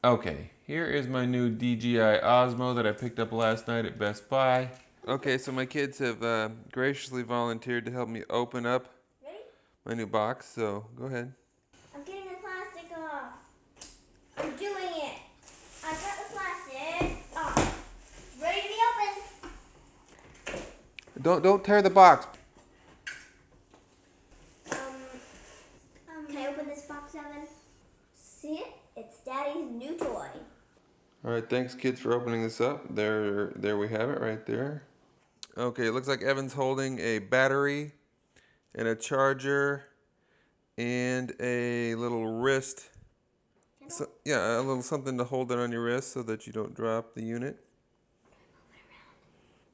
Okay, here is my new DJI Osmo that I picked up last night at Best Buy. Okay, so my kids have graciously volunteered to help me open up my new box, so go ahead. I'm getting the plastic off. I'm doing it. I got the plastic off. Ready to be open. Don't tear the box. Can I open this box, Evan? See it? It's Daddy's new toy. All right, thanks kids for opening this up. There we have it right there. Okay, it looks like Evan's holding a battery and a charger and a little wrist. So, yeah, a little something to hold it on your wrist so that you don't drop the unit.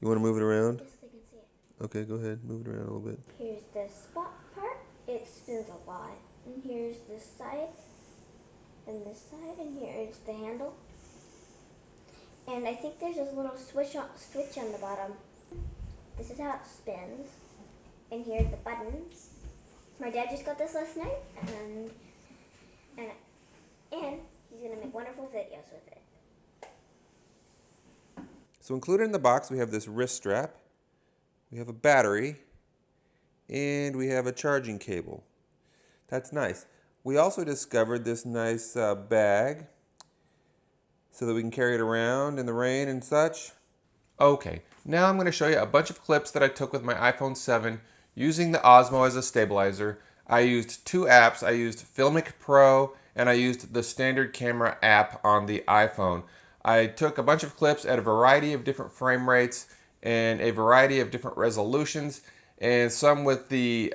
You want to move it around? Just so they can see it. Okay, go ahead. Move it around a little bit. Here's the spot part. It spins a lot. And here's this side. And this side. And here is the handle. And I think there's this little switch on the bottom. This is how it spins. And here's the buttons. My dad just got this last night. And he's going to make wonderful videos with it. So included in the box, we have this wrist strap, we have a battery, and we have a charging cable. That's nice. We also discovered this nice bag so that we can carry it around in the rain and such. Okay, now I'm going to show you a bunch of clips that I took with my iPhone 7 using the Osmo as a stabilizer. I used two apps. I used Filmic Pro and I used the standard camera app on the iPhone. I took a bunch of clips at a variety of different frame rates and a variety of different resolutions, and some with the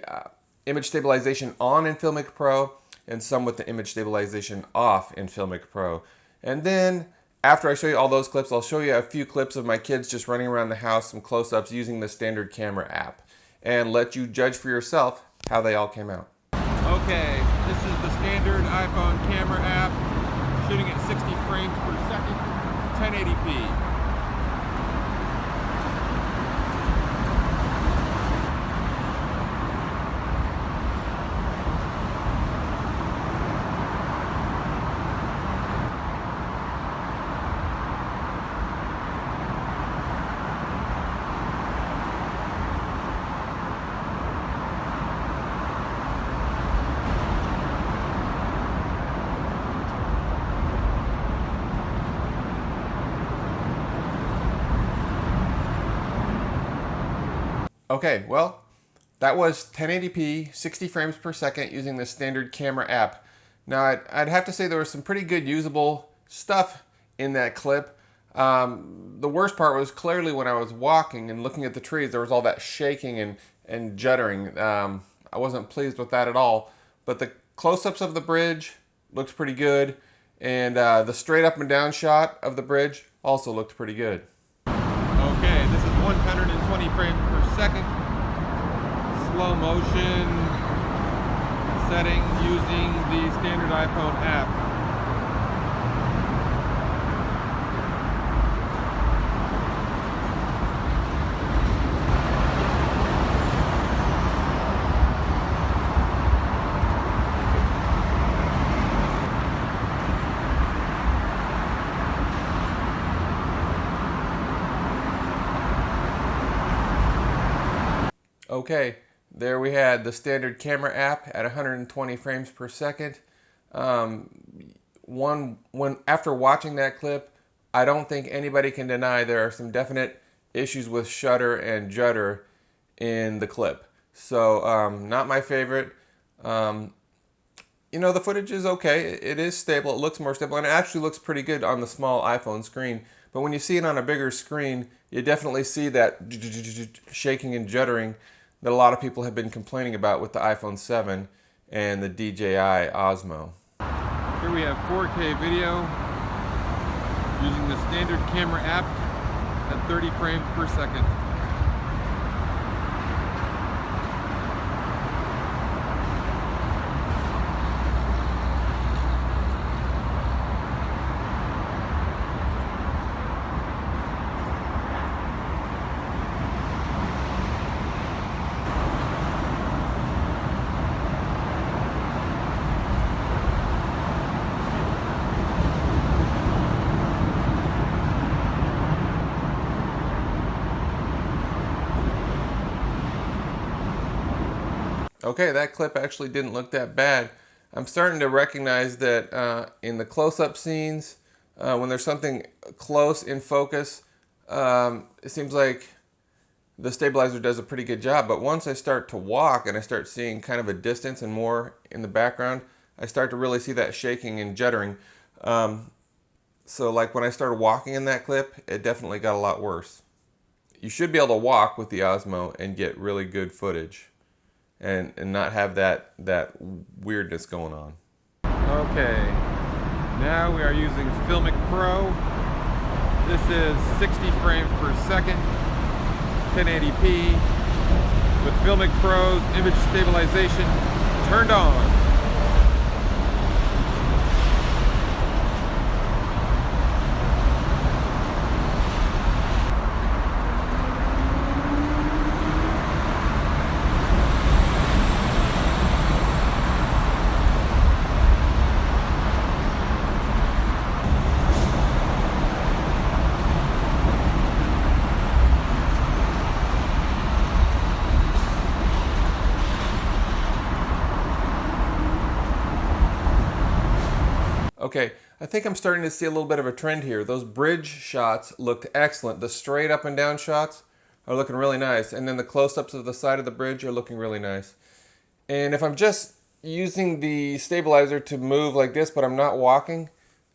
image stabilization on in Filmic Pro and some with the image stabilization off in Filmic Pro. And then after I show you all those clips, I'll show you a few clips of my kids just running around the house, some close-ups using the standard camera app, and let you judge for yourself how they all came out. Okay, this is the standard iPhone camera app, shooting at 60 frames per second, 1080p. Okay, well, that was 1080p, 60 frames per second using the standard camera app. Now, I'd have to say there was some pretty good usable stuff in that clip. The worst part was clearly when I was walking and looking at the trees, there was all that shaking and juddering. I wasn't pleased with that at all. But the close-ups of the bridge looked pretty good, and the straight up and down shot of the bridge also looked pretty good. Okay, this is 120 frames per second, slow motion setting using the standard iPhone app. Okay, there we had the standard camera app at 120 frames per second. After watching that clip, I don't think anybody can deny there are some definite issues with shutter and judder in the clip. So, not my favorite. You know, the footage is okay. It is stable. It looks more stable, and it actually looks pretty good on the small iPhone screen. But when you see it on a bigger screen, you definitely see that shaking and juddering that a lot of people have been complaining about with the iPhone 7 and the DJI Osmo. Here we have 4K video using the standard camera app at 30 frames per second. Okay, that clip actually didn't look that bad. I'm starting to recognize that in the close-up scenes, when there's something close in focus, it seems like the stabilizer does a pretty good job. But once I start to walk and I start seeing kind of a distance and more in the background, I start to really see that shaking and juddering. So like when I started walking in that clip, it definitely got a lot worse. You should be able to walk with the Osmo and get really good footage and not have that weirdness going on. Okay, now we are using Filmic Pro. This is 60 frames per second, 1080p, with Filmic Pro's image stabilization turned on. Okay, I think I'm starting to see a little bit of a trend here. Those bridge shots looked excellent. The straight up and down shots are looking really nice. And then the close-ups of the side of the bridge are looking really nice. And if I'm just using the stabilizer to move like this, but I'm not walking,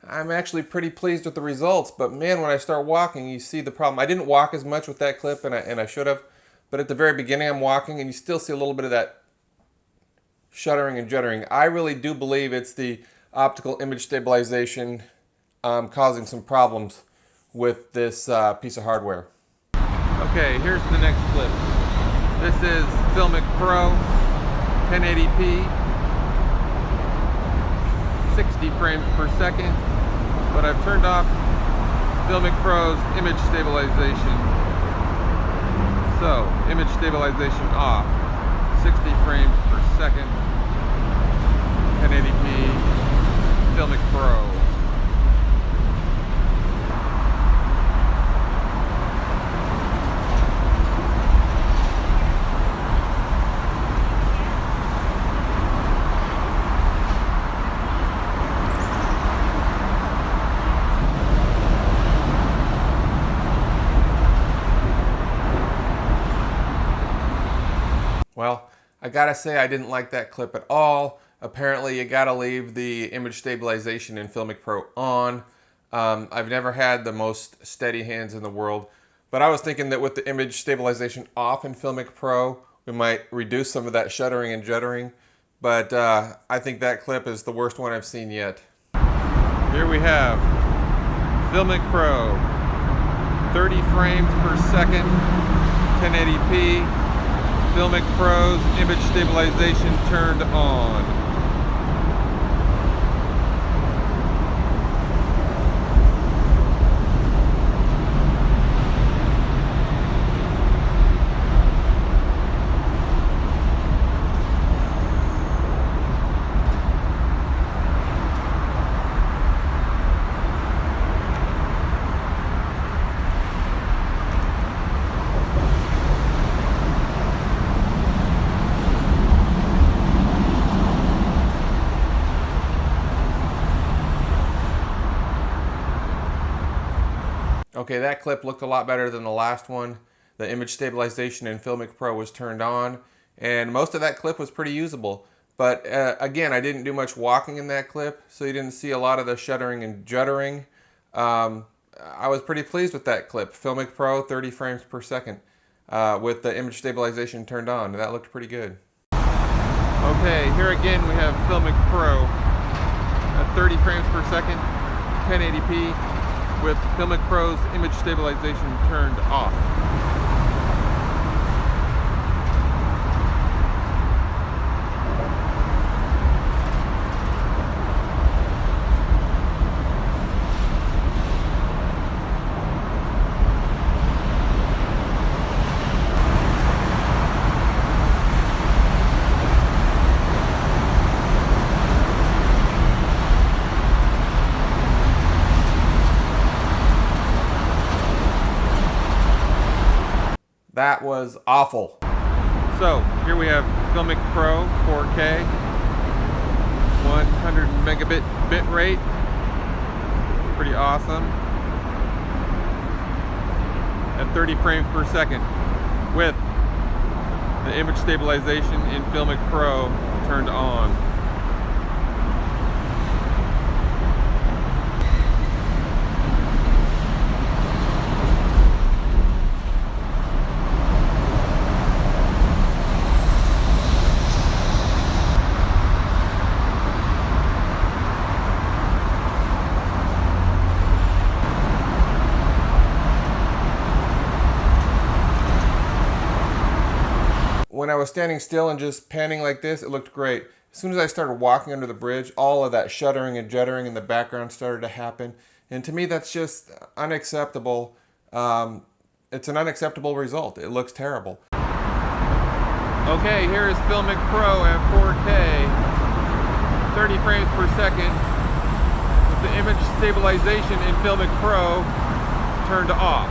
I'm actually pretty pleased with the results. But man, when I start walking, you see the problem. I didn't walk as much with that clip, and I should have. But at the very beginning, I'm walking, and you still see a little bit of that shuddering and juddering. I really do believe it's the optical image stabilization causing some problems with this piece of hardware. Okay, here's the next clip. This is Filmic Pro, 1080p, 60 frames per second, but I've turned off Filmic Pro's image stabilization. So, image stabilization off, 60 frames per second, 1080p, Filmic Pro. Well, I gotta say I didn't like that clip at all. Apparently you gotta leave the image stabilization in Filmic Pro on. I've never had the most steady hands in the world, but I was thinking that with the image stabilization off in Filmic Pro, we might reduce some of that shuddering and juddering, but I think that clip is the worst one I've seen yet. Here we have Filmic Pro, 30 frames per second, 1080p, Filmic Pro's image stabilization turned on. Okay, that clip looked a lot better than the last one. The image stabilization in Filmic Pro was turned on, and most of that clip was pretty usable. But again, I didn't do much walking in that clip, so you didn't see a lot of the shuddering and juddering. I was pretty pleased with that clip. Filmic Pro, 30 frames per second, with the image stabilization turned on. That looked pretty good. Okay, here again we have Filmic Pro at 30 frames per second, 1080p, with Filmic Pro's image stabilization turned off. That was awful. So here we have Filmic Pro 4K, 100 megabit bit rate, pretty awesome, at 30 frames per second with the image stabilization in Filmic Pro turned on. When I was standing still and just panning like this, it looked great. As soon as I started walking under the bridge, all of that shuddering and juddering in the background started to happen. And to me, that's just unacceptable. It's an unacceptable result. It looks terrible. Okay, here is Filmic Pro at 4K, 30 frames per second, with the image stabilization in Filmic Pro turned off.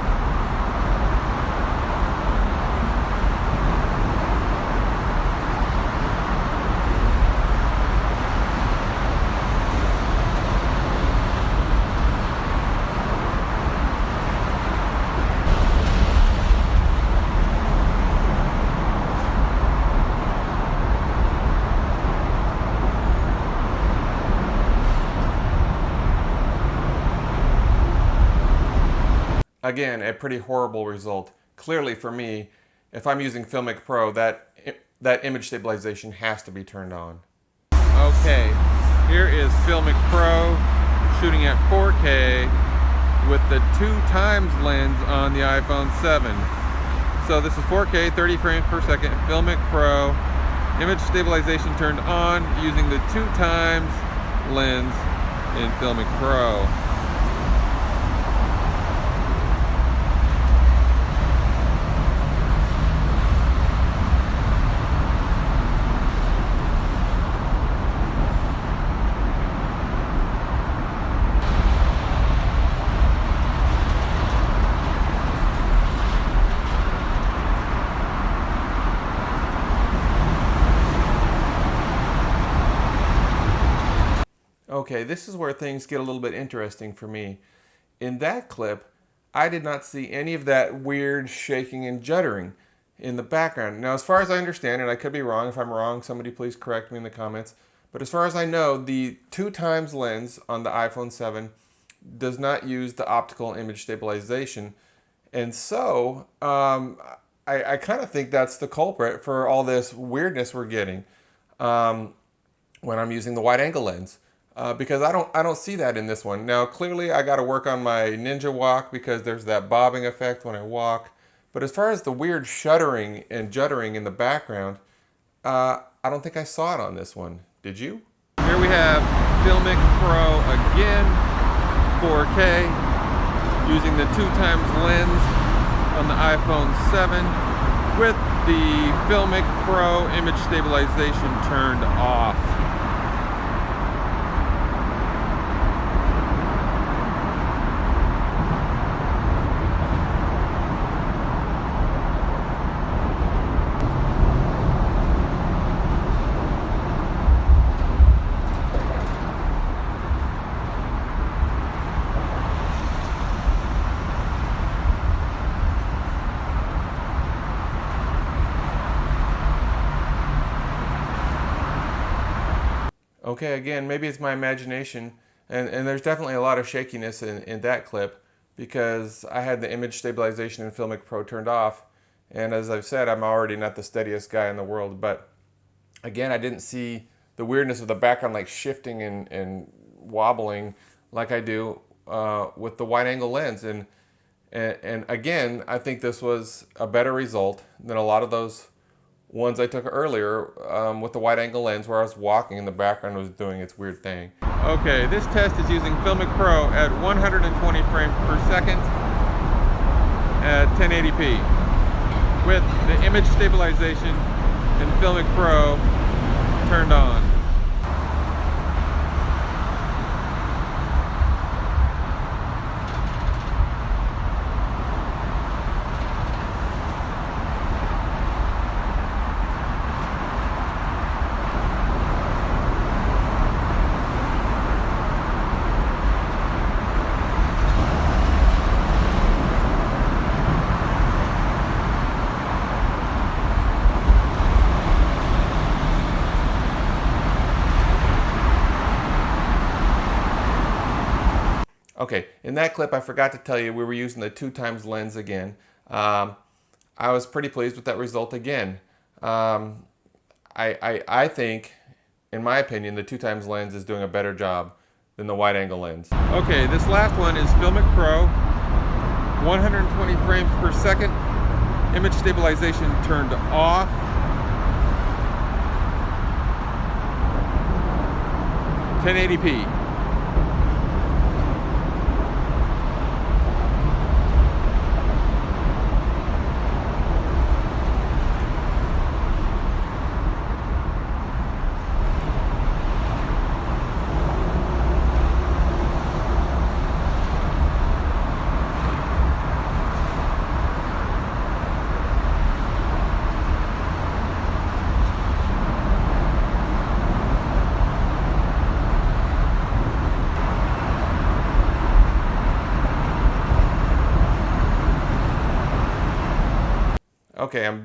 Again, a pretty horrible result. Clearly for me, if I'm using Filmic Pro, that image stabilization has to be turned on. Okay, here is Filmic Pro shooting at 4K with the 2x lens on the iPhone 7. So this is 4K, 30 frames per second, Filmic Pro, image stabilization turned on using the 2x lens in Filmic Pro. Okay, this is where things get a little bit interesting for me. In that clip, I did not see any of that weird shaking and juddering in the background. Now, as far as I understand, and I could be wrong, if I'm wrong, somebody please correct me in the comments, but as far as I know, the 2x lens on the iPhone 7 does not use the optical image stabilization. And so, I kind of think that's the culprit for all this weirdness we're getting when I'm using the wide angle lens. Because I don't see that in this one. Now, clearly I got to work on my ninja walk because there's that bobbing effect when I walk. But as far as the weird shuddering and juddering in the background, I don't think I saw it on this one. Did you? Here we have Filmic Pro again, 4K, using the 2x lens on the iPhone 7 with the Filmic Pro image stabilization turned off. Okay, again, maybe it's my imagination, and there's definitely a lot of shakiness in that clip because I had the image stabilization in Filmic Pro turned off, and as I've said, I'm already not the steadiest guy in the world, but again, I didn't see the weirdness of the background like shifting and wobbling like I do with the wide angle lens, and again, I think this was a better result than a lot of those ones I took earlier with the wide angle lens where I was walking and the background was doing its weird thing. Okay, this test is using Filmic Pro at 120 frames per second at 1080p with the image stabilization in Filmic Pro turned on. Okay, in that clip I forgot to tell you we were using the 2x lens again. I was pretty pleased with that result again. I think, in my opinion, the 2x lens is doing a better job than the wide angle lens. Okay, this last one is Filmic Pro, 120 frames per second, image stabilization turned off. (1080p). Okay,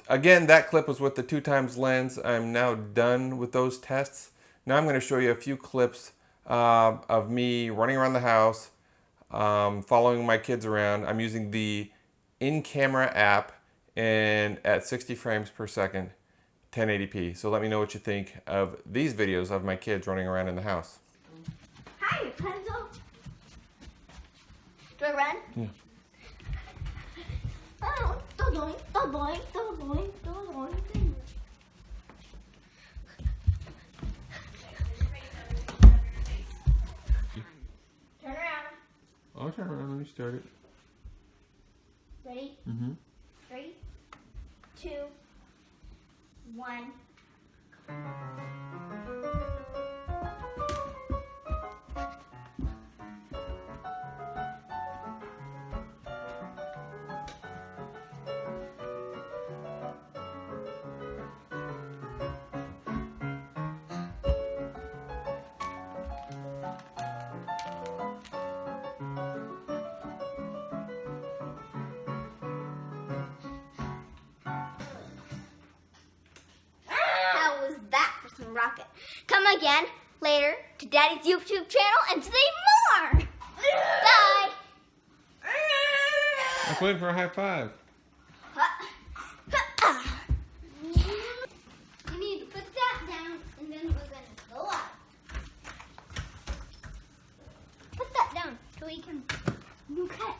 again, that clip was with the 2x lens. I'm now done with those tests. Now I'm going to show you a few clips of me running around the house, following my kids around. I'm using the in-camera app and at 60 frames per second, 1080p. So let me know what you think of these videos of my kids running around in the house. Hi, Rapunzel. Do I run? Yeah. Oh, doing. Turn around. I'll turn around. Let me start it. Ready? Mm-hmm. 3, 2, 1. Rocket. Come again later to Daddy's YouTube channel and see more. Bye. I was waiting for a high five. You need to put that down and then we're going to go up. Put that down so we can cut.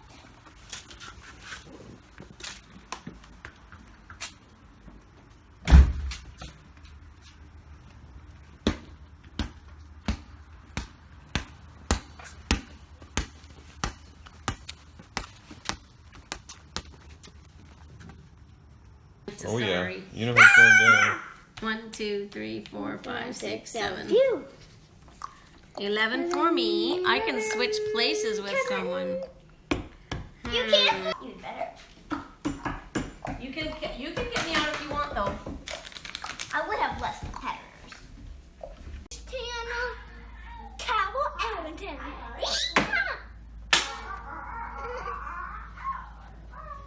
Oh yeah, Sorry. universe going down. 1, 2, 3, 4, 5, 6, 7. Phew. 11 for me. I can switch places with someone. You can't. You better. You can get me out if you want, though. I would have less competitors. Channel, Cowboy Avington.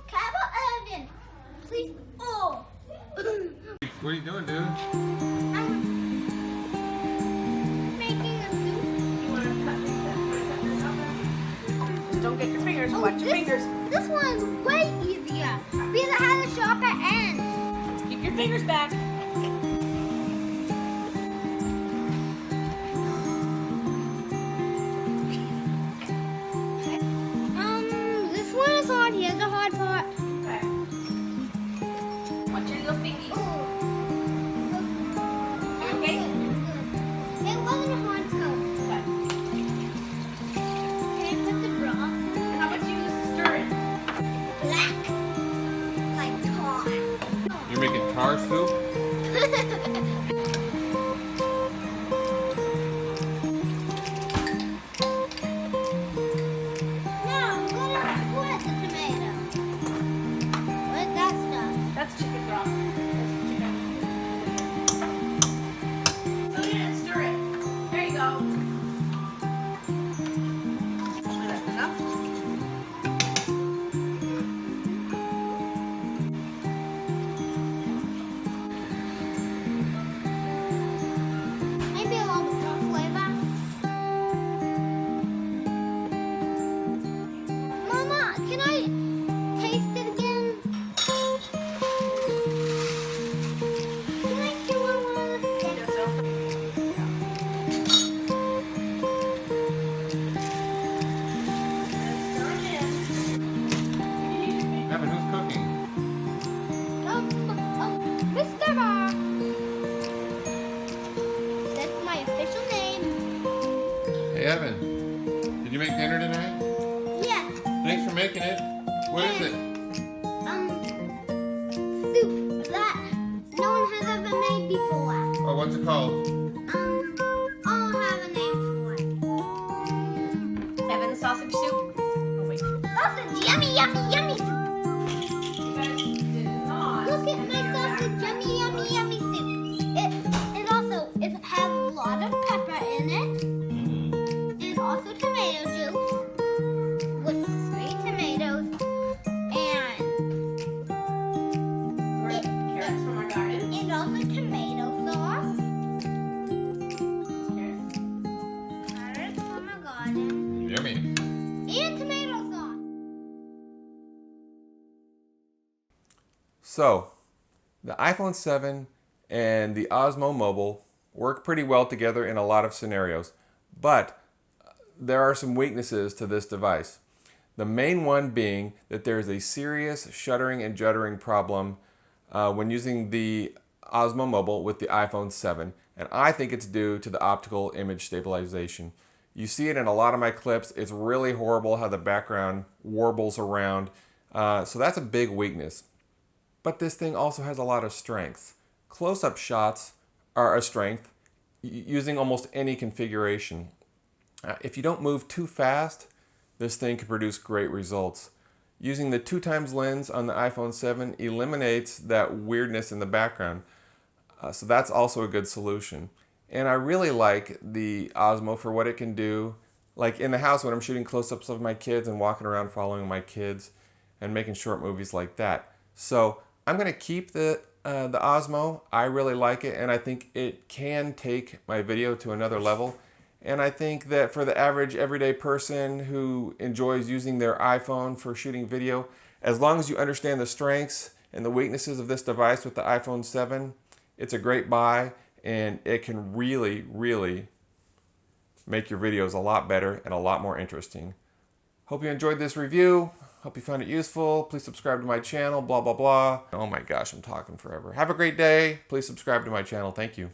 Cowboy Avington. Please. Oh. What are you doing, dude? I'm making a soup. You want to cut this up? Just don't get your fingers. Watch your fingers. This one's way easier because it has a sharper end. Keep your fingers back. This one is hard. Here's the hard part. Okay. Watch your little fingies. Okay? It wasn't a hard coat. Okay. Can I put the broth? And how about you stir it? Black. Like tar. You're making tar soup? No, what is the tomato? What is that stuff? That's chicken broth. Put it in and stir it. There you go. That's enough. made before. Oh, what's it called? I'll have a name for it. Evan sausage soup. Oh wait. Sausage, yummy, yummy, yummy soup. You guys did not. Look at my sausage, yummy, yummy, yummy soup. It also has a lot of pepper in it, and also tomato juice with sweet tomatoes, and Carrots from our garden. also tomato sauce. Carrots from our garden. Yummy. And tomato sauce. So, the iPhone 7 and the Osmo Mobile work pretty well together in a lot of scenarios, but there are some weaknesses to this device. The main one being that there is a serious shuddering and juddering problem when using the Osmo Mobile with the iPhone 7, and I think it's due to the optical image stabilization. You see it in a lot of my clips. It's really horrible how the background warbles around, so that's a big weakness. But this thing also has a lot of strengths. Close-up shots are a strength using almost any configuration. If you don't move too fast, this thing can produce great results. Using the 2x lens on the iPhone 7 eliminates that weirdness in the background. So that's also a good solution. And I really like the Osmo for what it can do, like in the house when I'm shooting close-ups of my kids and walking around following my kids and making short movies like that. So I'm going to keep the Osmo. I really like it, and I think it can take my video to another level. And I think that for the average everyday person who enjoys using their iPhone for shooting video, as long as you understand the strengths and the weaknesses of this device with the iPhone 7, it's a great buy, and it can really, really make your videos a lot better and a lot more interesting. Hope you enjoyed this review. Hope you found it useful. Please subscribe to my channel, blah, blah, blah. Oh my gosh, I'm talking forever. Have a great day. Please subscribe to my channel. Thank you.